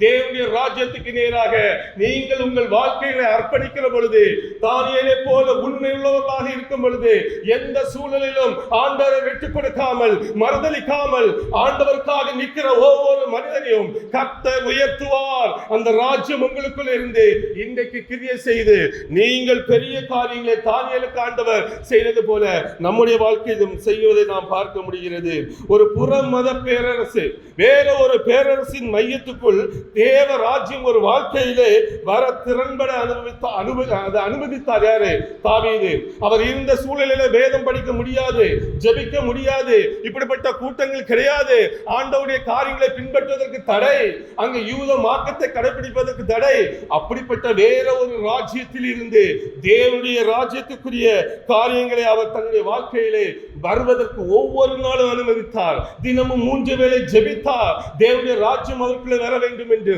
தேவனுடைய ராஜ்யத்துக்கு நேராக நீங்கள் உங்கள் வாழ்க்கைகளை அர்ப்பணிக்கிற பொழுது, தானியேலை போல உண்மை உள்ளவர்களாக இருக்கும் பொழுது, எந்த சூழலிலும் ஆண்டவரை விட்டுக் கொடுக்காமல் மறுதலிக்காமல் ஆண்டவருக்காக நிற்கிற ஒவ்வொரு மனிதனையும் கர்த்தர் உயர்த்துவார். அந்த ராஜ்யம் உங்களுக்குள் இருந்து இன்றைக்கு கிரியை செய்து நீங்கள் பெரிய காரியங்களை தானியேலுக்கு ஆண்டவர் செய்தது போல நம்முடைய வாழ்க்கையிலும் செய்வதை நாம் பார்க்க முடிகிறது. ஒரு புற மத பேரரசு வேற ஒரு பேரரசின் மையத்துக்குள் தேவ ராஜ்யம் ஒரு வாழ்க்கையிலே வர திறன்பட அனுமதித்தார். யாரு? தாவீது. அவர் இருந்த சூழலில வேதம் படிக்க முடியாது, ஜெபிக்க முடியாது, இப்படிப்பட்ட கூட்டங்கள் கிடையாது, ஆண்டவருடைய காரியங்களை பின்பற்றுவதற்கு தடை, அங்கு யூத மார்க்கத்தை கடைபிடிப்பதற்கு தடை. அப்படிப்பட்ட வேற ஒரு ராஜ்யத்தில் இருந்து தேவனுடைய ராஜ்யத்துக்குரிய காரியங்களை அவர் தன்னுடைய வாழ்க்கையிலே வருவதற்கு ஒவ்வொரு நாளும் அனுமதித்தார். தினமும் 3 வேளை ஜெபித்தார், தேவனுடைய ராஜ்யம் அவருக்குள்ளே வர வேண்டும் என்று.